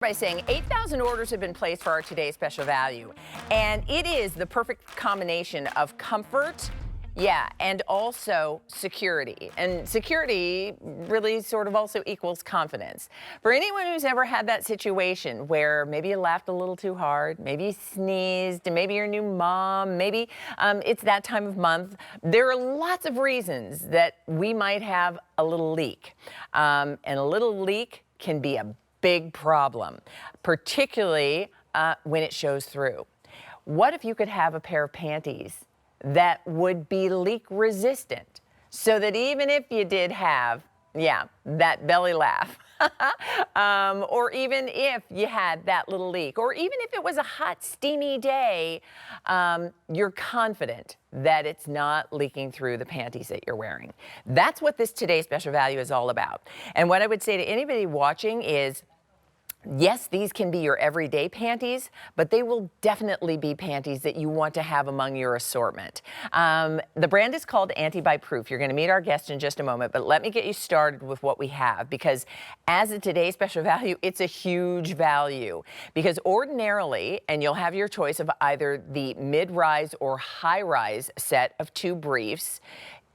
By saying 8,000 orders have been placed for our today's special value. And it is the perfect combination of comfort, and also security. And security really sort of also equals confidence. For anyone who's ever had that situation where maybe you laughed a little too hard, maybe you sneezed, and maybe you're a new mom, maybe it's that time of month, there are lots of reasons that we might have a little leak. And a little leak can be a big problem, particularly when it shows through. What if you could have a pair of panties that would be leak resistant so that even if you did have, that belly laugh, or even if you had that little leak, or even if it was a hot, steamy day, you're confident that it's not leaking through the panties that you're wearing. That's what this today's special value is all about. And what I would say to anybody watching is, yes, these can be your everyday panties, but they will definitely be panties that you want to have among your assortment. The brand is called Anti-Bite-Proof. You're going to meet our guest in just a moment, but let me get you started with what we have, because as a today's special value, it's a huge value. Because ordinarily, and you'll have your choice of either the mid-rise or high-rise set of 2 briefs,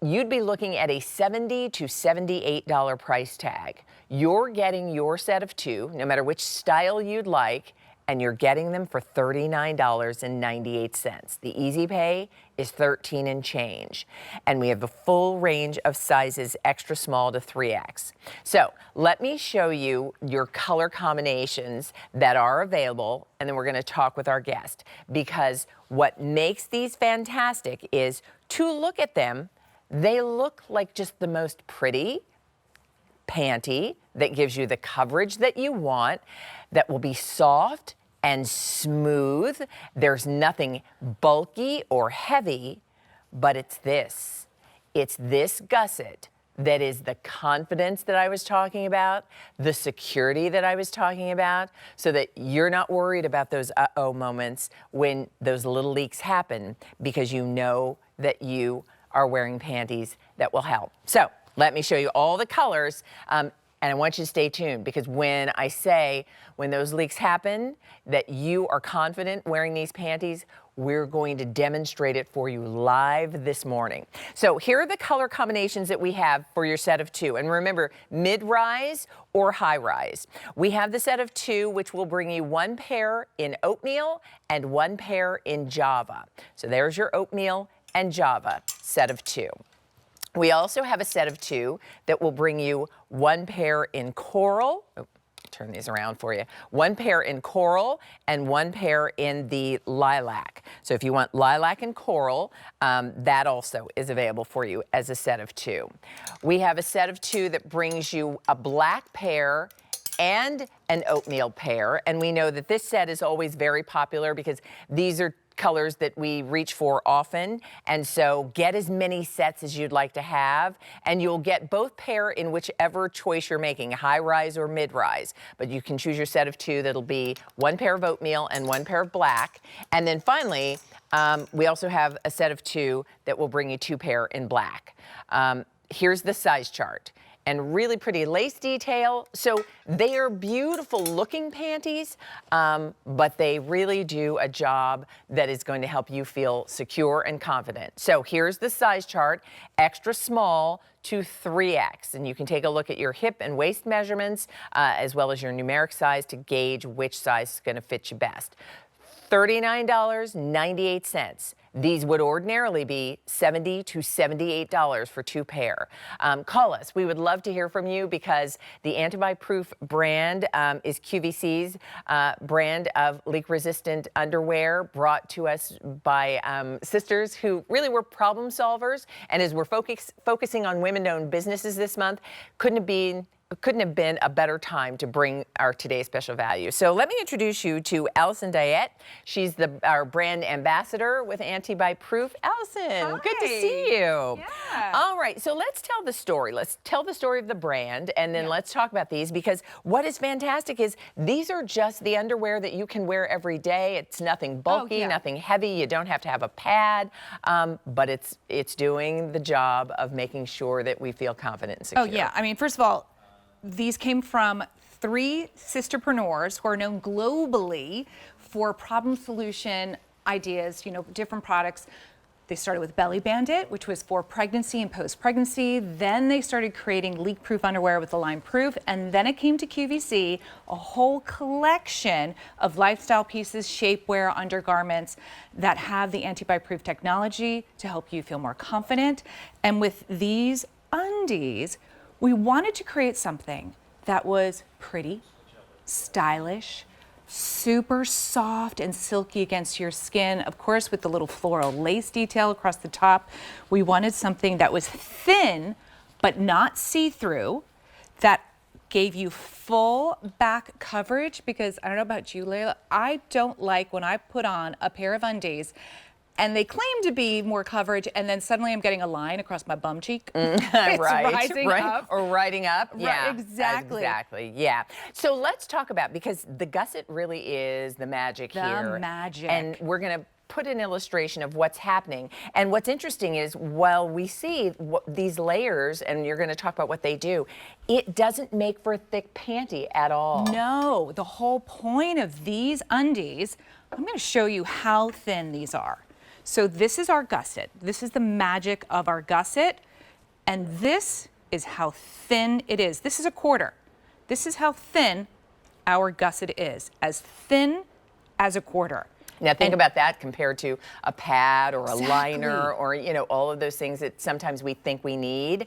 you'd be looking at a $70 to $78 price tag. You're getting your set of 2, no matter which style you'd like, and you're getting them for $39.98. The easy pay is $13 and change. And we have a full range of sizes, extra small to 3X. So let me show you your color combinations that are available, and then we're gonna talk with our guest. Because what makes these fantastic is to look at them, they look like just the most pretty panty that gives you the coverage that you want, that will be soft and smooth. There's nothing bulky or heavy, but it's this. It's this gusset that is the confidence that I was talking about, the security that I was talking about, so that you're not worried about those uh-oh moments when those little leaks happen, because you know that you are wearing panties that will help. So let me show you all the colors, and I want you to stay tuned, because when I say when those leaks happen that you are confident wearing these panties, we're going to demonstrate it for you live this morning. So here are the color combinations that we have for your set of 2. And remember, mid-rise or high-rise. We have the set of 2, which will bring you 1 pair in oatmeal and 1 pair in Java. So there's your oatmeal and Java set of 2. We also have a set of 2 that will bring you 1 pair in coral. Oh, turn these around for you. 1 pair in coral and 1 pair in the lilac. So if you want lilac and coral, that also is available for you as a set of 2. We have a set of 2 that brings you a black pair and an oatmeal pair. And we know that this set is always very popular because these are colors that we reach for often, and so get as many sets as you'd like to have, and you'll get both pair in whichever choice you're making, high rise or mid rise, but you can choose your set of 2 that'll be 1 pair of oatmeal and 1 pair of black. And then finally, we also have a set of 2 that will bring you 2 pair in black. Here's the size chart. And really pretty lace detail. So they are beautiful looking panties, but they really do a job that is going to help you feel secure and confident. So here's the size chart, extra small to 3X. And you can take a look at your hip and waist measurements, as well as your numeric size to gauge which size is gonna fit you best. $39.98. These would ordinarily be $70 to $78 for 2 pair. Call us. We would love to hear from you, because the Anti-Bite-Proof brand is QVC's brand of leak-resistant underwear, brought to us by sisters who really were problem solvers. And as we're focusing on women-owned businesses this month, couldn't have been a better time to bring our today's special value. So let me introduce you to Allison Diet. She's our brand ambassador with Anti-Bite-Proof. Allison, Hi. good to see you. Yeah. All right, so let's tell the story. Let's tell the story of the brand, and then let's talk about these, because what is fantastic is these are just the underwear that you can wear every day. It's nothing bulky, nothing heavy. You don't have to have a pad, but it's doing the job of making sure that we feel confident and secure. Oh, yeah. I mean, first of all, these came from 3 sisterpreneurs who are known globally for problem solution ideas, different products. They started with Belly Bandit, which was for pregnancy and post-pregnancy. Then they started creating leak-proof underwear with the Lime Proof. And then it came to QVC, a whole collection of lifestyle pieces, shapewear, undergarments that have the anti-bite-proof technology to help you feel more confident. And with these undies, we wanted to create something that was pretty, stylish, super soft and silky against your skin. Of course, with the little floral lace detail across the top. We wanted something that was thin, but not see-through, that gave you full back coverage, because I don't know about you, Layla, I don't like when I put on a pair of undies and they claim to be more coverage, and then suddenly I'm getting a line across my bum cheek. It's rising up. Or riding up. Yeah, exactly. Exactly, yeah. So let's talk about, because the gusset really is the magic here. The magic. And we're going to put an illustration of what's happening. And what's interesting is, while we see these layers, and you're going to talk about what they do, it doesn't make for a thick panty at all. No, the whole point of these undies, I'm going to show you how thin these are. So this is our gusset. This is the magic of our gusset. And this is how thin it is. This is a quarter. This is how thin our gusset is. As thin as a quarter. Now think about that compared to a pad or a Exactly. liner, or all of those things that sometimes we think we need.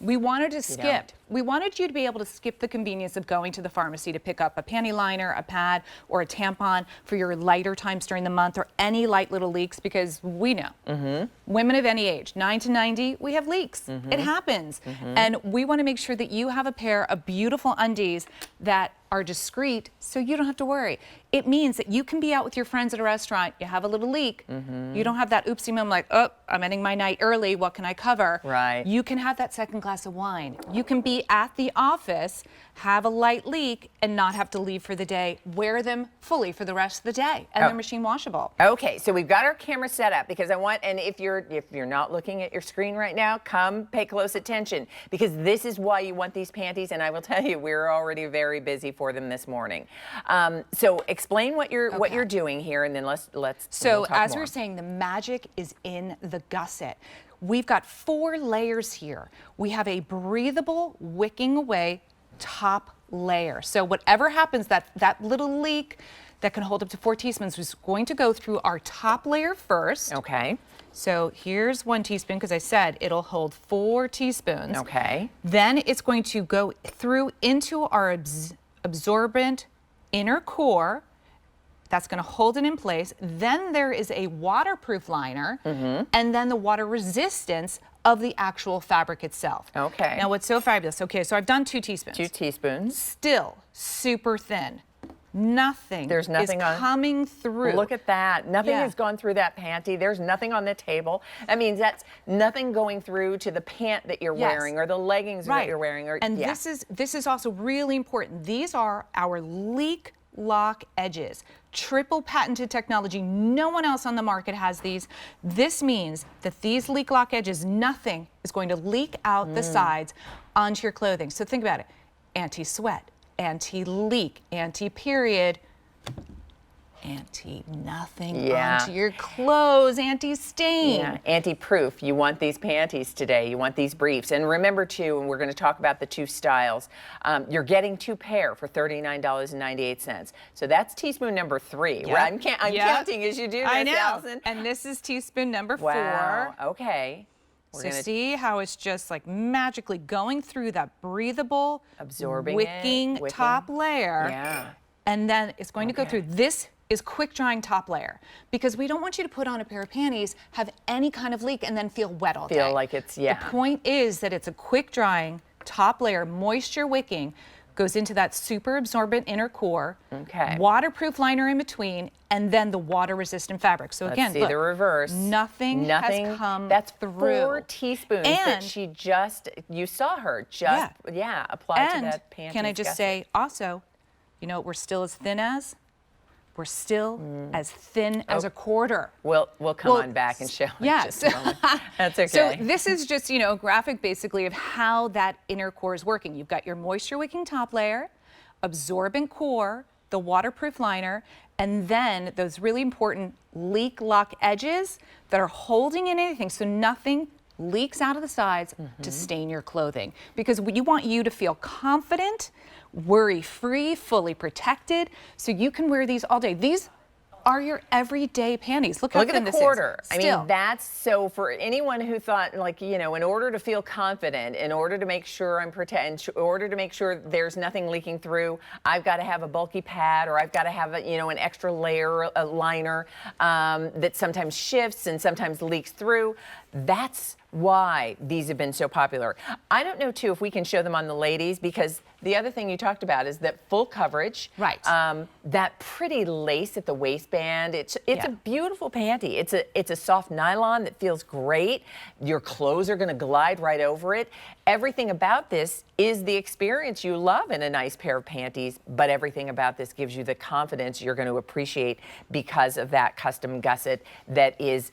We wanted to skip. We wanted you to be able to skip the convenience of going to the pharmacy to pick up a panty liner, a pad, or a tampon for your lighter times during the month, or any light little leaks, because we know women of any age, 9 to 90, we have leaks. It happens. And we want to make sure that you have a pair of beautiful undies that are discreet, so you don't have to worry. It means that you can be out with your friends at a restaurant, you have a little leak, you don't have that oopsie moment like, oh, I'm ending my night early, what can I cover? Right. You can have that second glass of wine. You can be at the office, have a light leak, and not have to leave for the day. Wear them fully for the rest of the day, and they're machine washable. Okay, so we've got our camera set up, because I want, and if you're not looking at your screen right now, come pay close attention, because this is why you want these panties, and I will tell you, we're already very busy for them this morning. So explain what you're doing here, and then let's. So we'll talk as more. we were saying, the magic is in the gusset. We've got 4 layers here. We have a breathable, wicking away top layer. So whatever happens, that little leak that can hold up to 4 teaspoons is going to go through our top layer first. Okay. So here's 1 teaspoon, because I said it'll hold 4 teaspoons. Okay. Then it's going to go through into our absorbent inner core. That's going to hold it in place. Then there is a waterproof liner, and then the water resistance of the actual fabric itself. Okay. Now what's so fabulous, okay, so I've done 2 teaspoons. 2 teaspoons. Still super thin. Nothing There's nothing is coming through. Look at that. Nothing Yeah. has gone through that panty. There's nothing on the table. That means that's nothing going through to the pant that you're wearing, or the leggings that you're wearing. And this is also really important. These are our leak lock edges. Triple patented technology. No one else on the market has these. This means that these leak lock edges, nothing is going to leak out the sides onto your clothing. So think about it. Anti-sweat, anti-leak, anti-period, anti-nothing onto your clothes, anti-stain. Yeah, anti-proof. You want these panties today. You want these briefs. And remember, too, and we're going to talk about the 2 styles, you're getting 2 pair for $39.98. So that's teaspoon number 3. Yep. I'm counting as you do this, I know. Allison. And this is teaspoon number 4. Wow. Okay. So see how it's just like magically going through that breathable, absorbing wicking top layer. Yeah. And then it's going to go through. This is quick drying top layer, because we don't want you to put on a pair of panties, have any kind of leak, and then feel wet all day. Feel like it's, The point is that it's a quick drying top layer, moisture wicking, goes into that super absorbent inner core, waterproof liner in between, and then the water resistant fabric. So again, Let's see the reverse. Nothing has come That's through. 4 teaspoons that she just, you saw her just, apply to that panty. Can I just say also, you know what we're still as thin as? We're still as thin as a quarter. We'll come on back and show in just a moment. That's okay. So this is just, a graphic basically of how that inner core is working. You've got your moisture wicking top layer, absorbent core, the waterproof liner, and then those really important leak lock edges that are holding in anything so nothing leaks out of the sides to stain your clothing. Because we want you to feel confident, worry-free, fully protected, so you can wear these all day. These are your everyday panties. Look how Look thin at the this quarter. is. I mean, that's so for anyone who thought, like, you know, in order to feel confident, in order to make sure I'm protected, in order to make sure there's nothing leaking through, I've got to have a bulky pad, or I've got to have a, you know, an extra layer, a liner that sometimes shifts and sometimes leaks through. That's why these have been so popular. I don't know, too, if we can show them on the ladies, because the other thing you talked about is that full coverage. Right. That pretty lace at the waistband. It's a beautiful panty. It's a soft nylon that feels great. Your clothes are going to glide right over it. Everything about this is the experience you love in a nice pair of panties, but everything about this gives you the confidence you're going to appreciate because of that custom gusset that is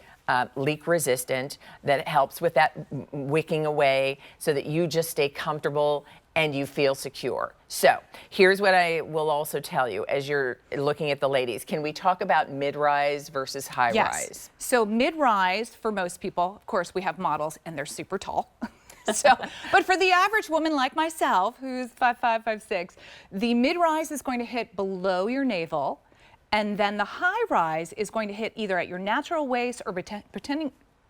leak resistant, that helps with that wicking away so that you just stay comfortable and you feel secure. So here's what I will also tell you as you're looking at the ladies. Can we talk about mid-rise versus high-rise? Yes. So mid-rise for most people, of course, we have models and they're super tall. But for the average woman like myself, who's 5'5", 5'6", the mid-rise is going to hit below your navel. And then the high rise is going to hit either at your natural waist or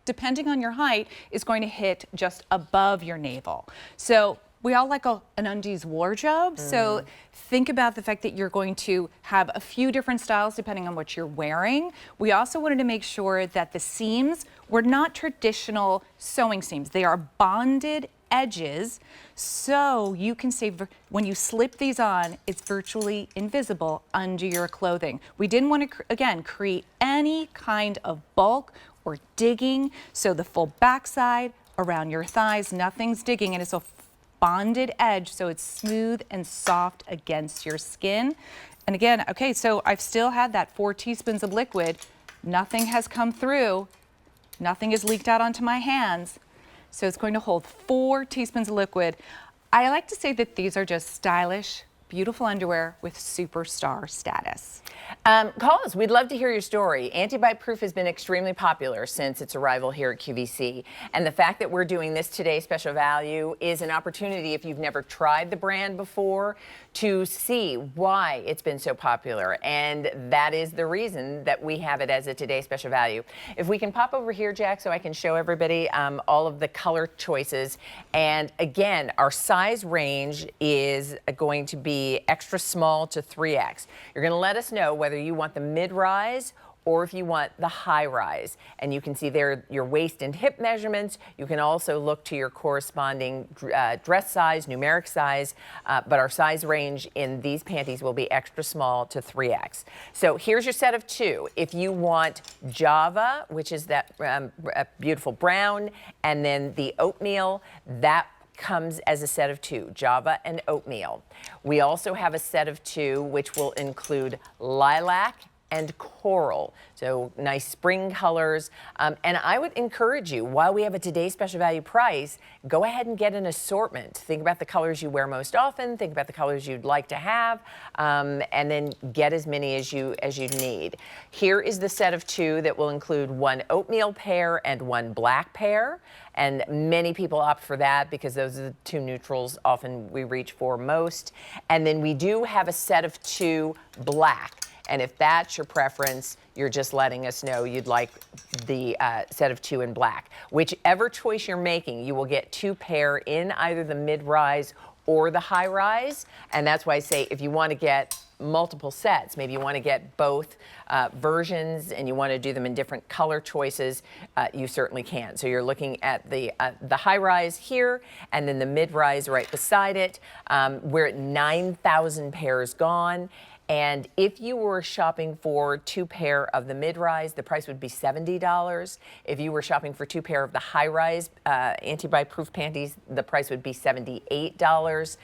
depending on your height, is going to hit just above your navel. So we all like an undies wardrobe. So think about the fact that you're going to have a few different styles depending on what you're wearing. We also wanted to make sure that the seams were not traditional sewing seams. They are bonded edges, so you can say when you slip these on, it's virtually invisible under your clothing. We didn't want to, again, create any kind of bulk or digging, so the full backside around your thighs, nothing's digging, and it's a bonded edge, so it's smooth and soft against your skin. And again, okay, so I've still had that 4 teaspoons of liquid. Nothing has come through. Nothing has leaked out onto my hands. So it's going to hold 4 teaspoons of liquid. I like to say that these are just stylish, beautiful underwear with superstar status. Call us. We'd love to hear your story. Anti-bite proof has been extremely popular since its arrival here at QVC. And the fact that we're doing this today special value is an opportunity, if you've never tried the brand before, to see why it's been so popular. And that is the reason that we have it as a today special value. If we can pop over here, Jack, so I can show everybody all of the color choices. And again, our size range is going to be extra small to 3X. You're going to let us know whether you want the mid-rise or if you want the high rise. And you can see there your waist and hip measurements. You can also look to your corresponding dress size, numeric size, but our size range in these panties will be extra small to 3X. So here's your set of 2. If you want Java, which is that beautiful brown, and then the oatmeal, that comes as a set of 2, Java and oatmeal. We also have a set of 2 which will include lilac and coral. So nice spring colors. And I would encourage you, while we have a today special value price, go ahead and get an assortment. Think about the colors you wear most often, think about the colors you'd like to have, and then get as many as you need. Here is the set of 2 that will include 1 oatmeal pair and 1 black pair. And many people opt for that because those are the 2 neutrals often we reach for most. And then we do have a set of 2 black. And if that's your preference, you're just letting us know you'd like the set of 2 in black. Whichever choice you're making, you will get 2 pair in either the mid-rise or the high-rise. And that's why I say if you want to get multiple sets, maybe you want to get both versions and you want to do them in different color choices, you certainly can. So you're looking at the high-rise here and then the mid-rise right beside it. We're at 9,000 pairs gone. And if you were shopping for 2 pair of the mid-rise, the price would be $70. If you were shopping for 2 pair of the high-rise anti-bite proof panties, the price would be $78.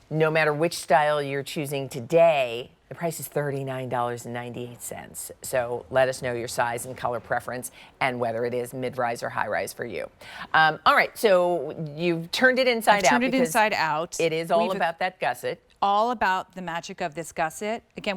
No matter which style you're choosing today, the price is $39.98. So let us know your size and color preference and whether it is mid-rise or high-rise for you. All right, so you've turned it inside out. Turned it inside out. It is all about that gusset. all about the magic of this gusset. Again,